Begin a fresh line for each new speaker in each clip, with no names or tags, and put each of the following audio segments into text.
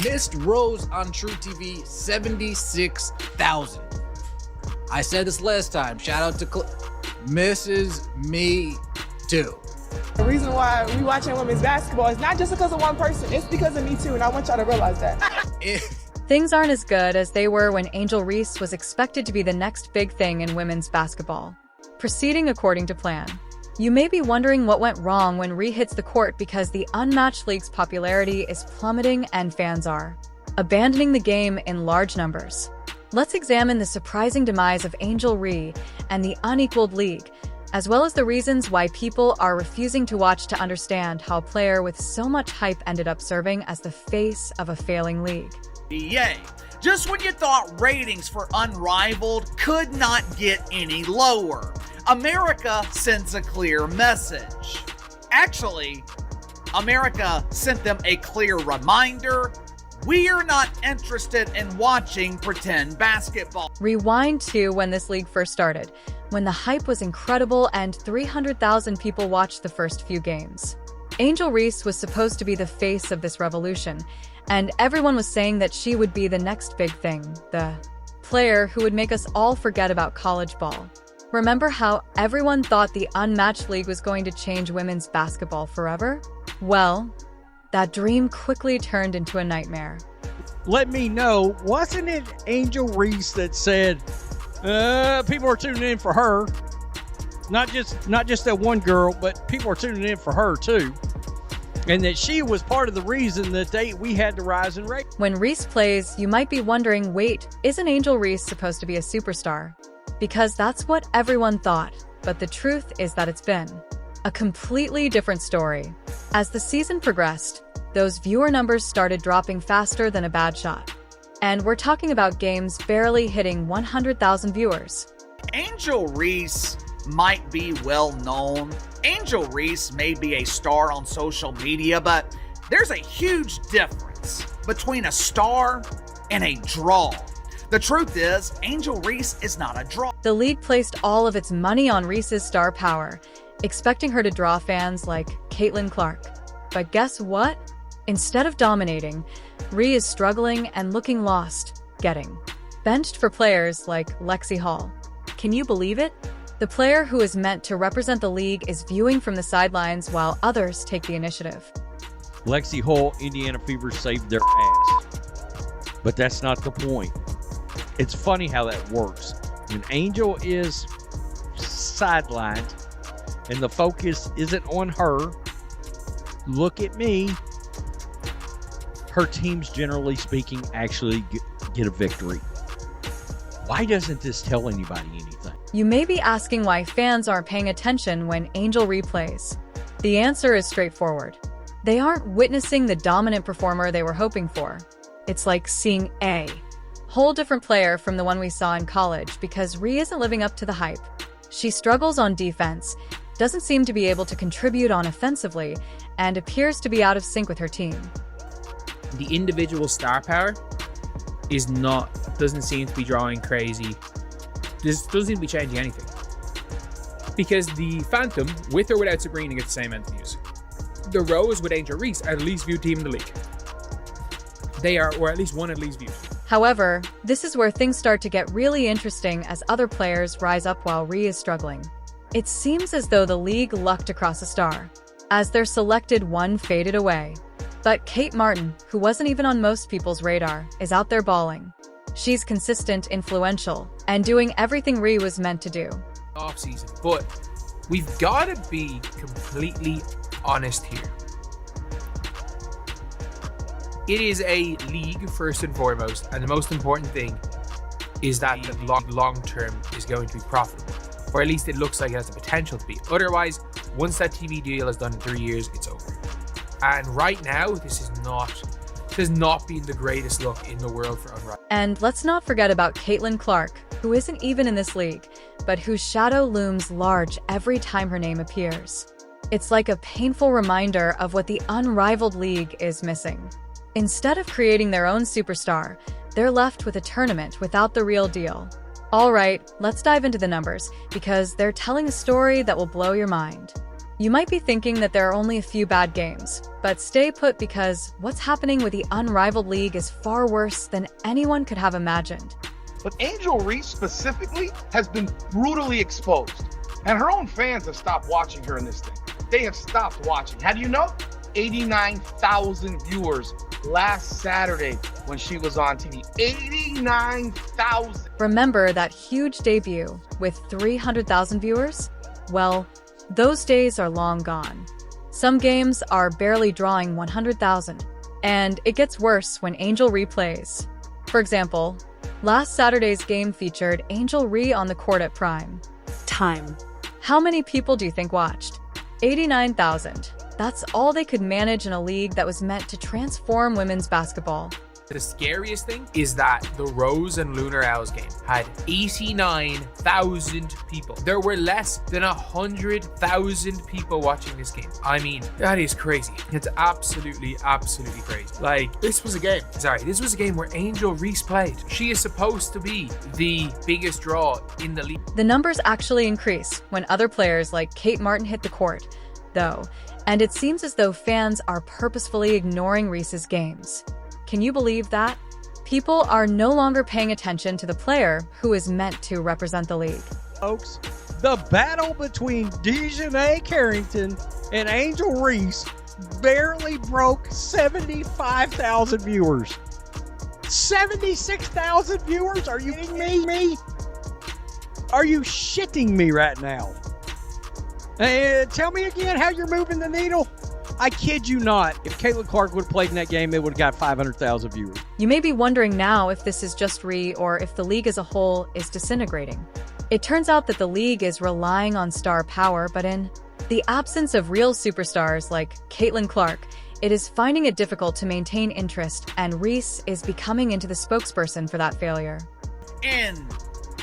Missed rows on True TV, 76,000. I said this last time. Shout out to Misses Me Too.
The reason why we watching women's basketball is not just because of one person. It's because of me too, and I want y'all to realize that.
Things aren't as good as they were when Angel Reese was expected to be the next big thing in women's basketball. Proceeding according to plan. You may be wondering what went wrong when Reese hits the court because the unmatched league's popularity is plummeting and fans are abandoning the game in large numbers. Let's examine the surprising demise of Angel Reese and the unequaled league, as well as the reasons why people are refusing to watch to understand how a player with so much hype ended up serving as the face of a failing league.
NBA. Just when you thought ratings for Unrivaled could not get any lower, America sends a clear message. Actually, America sent them a clear reminder: we're not interested in watching pretend basketball.
Rewind to when this league first started, when the hype was incredible and 300,000 people watched the first few games. Angel Reese was supposed to be the face of this revolution, and everyone was saying that she would be the next big thing, the player who would make us all forget about college ball. Remember how everyone thought the unmatched league was going to change women's basketball forever? Well, that dream quickly turned into a nightmare.
Let me know, wasn't it Angel Reese that said, people are tuning in for her? Not just that one girl, but people are tuning in for her too. And that she was part of the reason that we had the rise in rate.
When Reese plays, you might be wondering, wait, isn't Angel Reese supposed to be a superstar? Because that's what everyone thought, but the truth is that it's been a completely different story. As the season progressed, those viewer numbers started dropping faster than a bad shot. And we're talking about games barely hitting 100,000 viewers.
Angel Reese might be well known. Angel Reese may be a star on social media, but there's a huge difference between a star and a draw. The truth is, Angel Reese is not a draw.
The league placed all of its money on Reese's star power, expecting her to draw fans like Caitlin Clark. But guess what? Instead of dominating, Reese is struggling and looking lost, getting benched for players like Lexi Hall. Can you believe it? The player who is meant to represent the league is viewing from the sidelines while others take the initiative.
Lexi Hall, Indiana Fever saved their ass. But that's not the point. It's funny how that works. When Angel is sidelined and the focus isn't on her, look at me, her teams, generally speaking, actually get a victory. Why doesn't this tell anybody anything?
You may be asking why fans aren't paying attention when Angel replays. The answer is straightforward. They aren't witnessing the dominant performer they were hoping for. It's like seeing a whole different player from the one we saw in college because Rhea isn't living up to the hype. She struggles on defense, doesn't seem to be able to contribute on offensively, and appears to be out of sync with her team.
The individual star power doesn't seem to be drawing crazy. This doesn't seem to be changing anything. Because the Phantom, with or without Sabrina, gets the same amount of views. The Rose with Angel Reese are the least viewed team in the league. They are, or at least one at least viewed.
However, this is where things start to get really interesting as other players rise up while Rhea is struggling. It seems as though the league lucked across a star, as their selected one faded away. But Kate Martin, who wasn't even on most people's radar, is out there balling. She's consistent, influential, and doing everything Rhea was meant to do.
Off-season, but we've got to be completely honest here. It is a league first and foremost, and the most important thing is that the long-term is going to be profitable, or at least it looks like it has the potential to be. Otherwise, once that TV deal is done in 3 years, it's over. And right now, this has not been the greatest look in the world for Unrivaled.
And let's not forget about Caitlin Clark, who isn't even in this league, but whose shadow looms large every time her name appears. It's like a painful reminder of what the Unrivaled League is missing. Instead of creating their own superstar, they're left with a tournament without the real deal. All right, let's dive into the numbers, because they're telling a story that will blow your mind. You might be thinking that there are only a few bad games, but stay put because what's happening with the unrivaled league is far worse than anyone could have imagined.
But Angel Reese specifically has been brutally exposed. And her own fans have stopped watching her in this thing. They have stopped watching. How do you know? 89,000 viewers last Saturday when she was on TV. 89,000.
Remember that huge debut with 300,000 viewers? Well, those days are long gone. Some games are barely drawing 100,000, and it gets worse when Angel replays. For example, last Saturday's game featured Angel Reese on the court at prime time. How many people do you think watched? 89,000. That's all they could manage in a league that was meant to transform women's basketball.
The scariest thing is that the Rose and Lunar Owls game had 89,000 people. There were less than 100,000 people watching this game. I mean, that is crazy. It's absolutely crazy. Like, this was a game where Angel Reese played. She is supposed to be the biggest draw in the league.
The numbers actually increase when other players like Kate Martin hit the court, though, and it seems as though fans are purposefully ignoring Reese's games. Can you believe that? People are no longer paying attention to the player who is meant to represent the league.
Folks, the battle between Dejanay Carrington and Angel Reese barely broke 75,000 viewers. 76,000 viewers? Are you kidding me? Are you shitting me right now? Tell me again how you're moving the needle. I kid you not. If Caitlin Clark would have played in that game, it would have got 500,000 viewers.
You may be wondering now if this is just Ree or if the league as a whole is disintegrating. It turns out that the league is relying on star power, but in the absence of real superstars like Caitlin Clark, it is finding it difficult to maintain interest, and Reese is becoming into the spokesperson for that failure.
And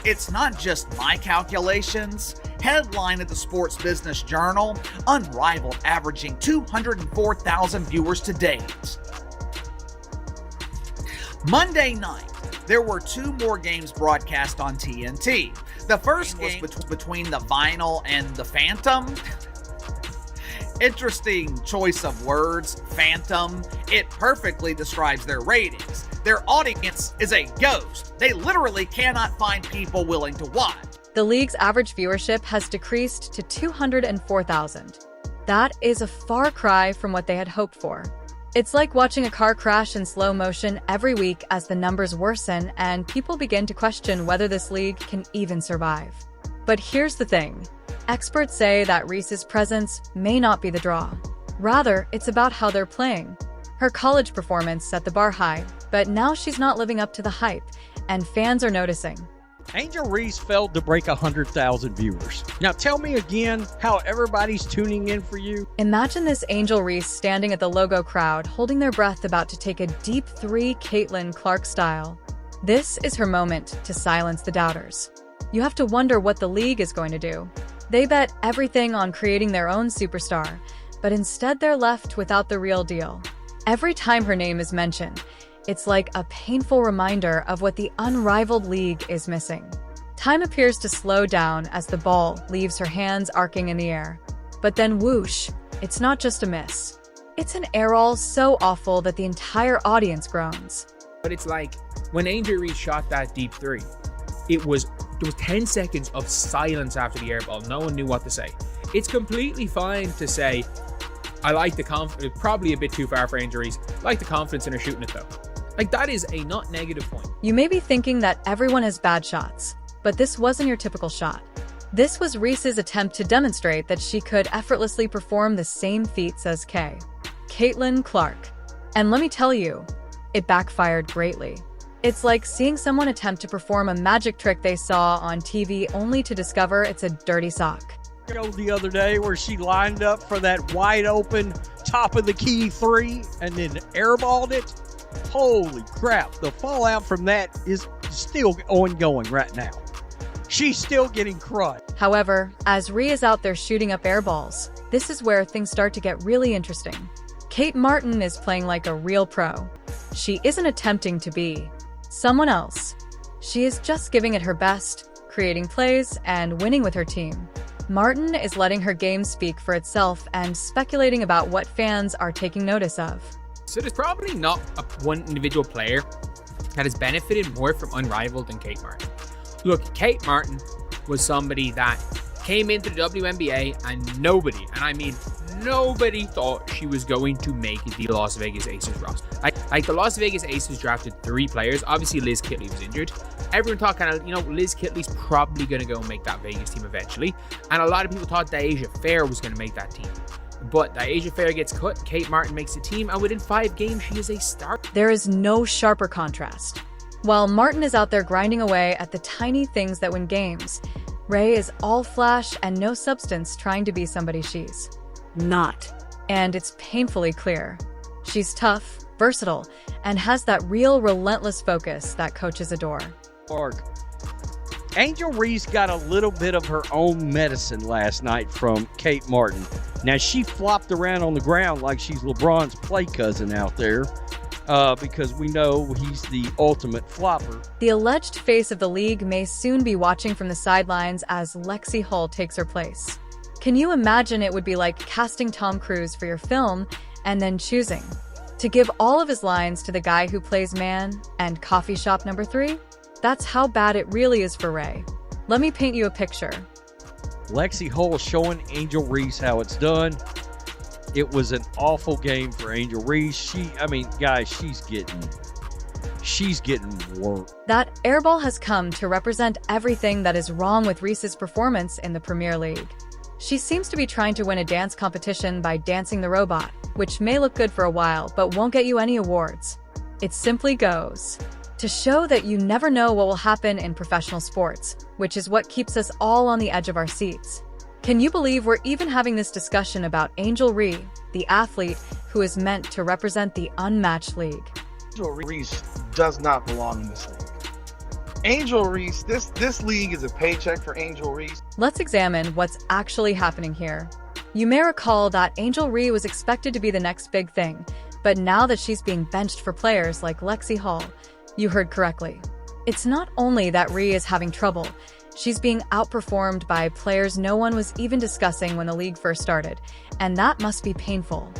it's not just my calculations. Headline at the Sports Business Journal, unrivaled, averaging 204,000 viewers to date. Monday night, there were two more games broadcast on TNT. The first game was between the Vinyl and the Phantom. Interesting choice of words, Phantom. It perfectly describes their ratings. Their audience is a ghost. They literally cannot find people willing to watch.
The league's average viewership has decreased to 204,000. That is a far cry from what they had hoped for. It's like watching a car crash in slow motion every week as the numbers worsen and people begin to question whether this league can even survive. But here's the thing. Experts say that Reese's presence may not be the draw. Rather, it's about how they're playing. Her college performance set the bar high, but now she's not living up to the hype, and fans are noticing.
Angel Reese failed to break 100,000 viewers. Now tell me again how everybody's tuning in for you.
Imagine this Angel Reese standing at the logo crowd, holding their breath about to take a deep three Caitlin Clark style. This is her moment to silence the doubters. You have to wonder what the league is going to do. They bet everything on creating their own superstar, but instead they're left without the real deal. Every time her name is mentioned, it's like a painful reminder of what the unrivaled league is missing. Time appears to slow down as the ball leaves her hands arcing in the air. But then whoosh, it's not just a miss. It's an air-all so awful that the entire audience groans.
But it's like when Angel Reese shot that deep three, there was 10 seconds of silence after the air ball. No one knew what to say. It's completely fine to say, I like the confidence, probably a bit too far for Angel Reese. I like the confidence in her shooting it though. Like, that is a not negative point.
You may be thinking that everyone has bad shots, but this wasn't your typical shot. This was Reese's attempt to demonstrate that she could effortlessly perform the same feats as Caitlin Clark. And let me tell you, it backfired greatly. It's like seeing someone attempt to perform a magic trick they saw on TV only to discover it's a dirty sock.
The other day where she lined up for that wide open top of the key three and then airballed it. Holy crap, the fallout from that is still ongoing right now. She's still getting crushed.
However, as Ree is out there shooting up air balls, this is where things start to get really interesting. Kate Martin is playing like a real pro. She isn't attempting to be someone else. She is just giving it her best, creating plays and winning with her team. Martin is letting her game speak for itself and speculating about what fans are taking notice of.
So there's probably not one individual player that has benefited more from Unrivaled than Kate Martin. Look, Kate Martin was somebody that came into the WNBA and nobody, and I mean nobody, thought she was going to make the Las Vegas Aces roster. Like the Las Vegas Aces drafted 3 players. Obviously, Liz Kitley was injured. Everyone thought kind of, Liz Kitley's probably going to go and make that Vegas team eventually. And a lot of people thought Deasia Fair was going to make that team. But Deasia Fair gets cut, Kate Martin makes the team, and within 5 games, she is a star.
There is no sharper contrast. While Martin is out there grinding away at the tiny things that win games, Ray is all flash and no substance, trying to be somebody she's not. And it's painfully clear. She's tough, versatile, and has that real relentless focus that coaches adore.
Clark. Angel Reese got a little bit of her own medicine last night from Kate Martin. Now, she flopped around on the ground like she's LeBron's play cousin out there because we know he's the ultimate flopper.
The alleged face of the league may soon be watching from the sidelines as Lexi Hull takes her place. Can you imagine it would be like casting Tom Cruise for your film and then choosing to give all of his lines to the guy who plays Man and Coffee Shop Number 3? That's how bad it really is for Ray. Let me paint you a picture.
Lexi Hull showing Angel Reese how it's done. It was an awful game for Angel Reese. Guys, she's getting work.
That airball has come to represent everything that is wrong with Reese's performance in the Premier League. She seems to be trying to win a dance competition by dancing the robot, which may look good for a while, but won't get you any awards. It simply goes to show that you never know what will happen in professional sports, which is what keeps us all on the edge of our seats. Can you believe we're even having this discussion about Angel Reese, the athlete who is meant to represent the unmatched league?
Angel Reese does not belong in this league. Angel Reese, this league is a paycheck for Angel Reese.
Let's examine what's actually happening here. You may recall that Angel Reese was expected to be the next big thing, but now that she's being benched for players like Lexi Hull, you heard correctly. It's not only that Reese is having trouble, she's being outperformed by players no one was even discussing when the league first started, and that must be painful.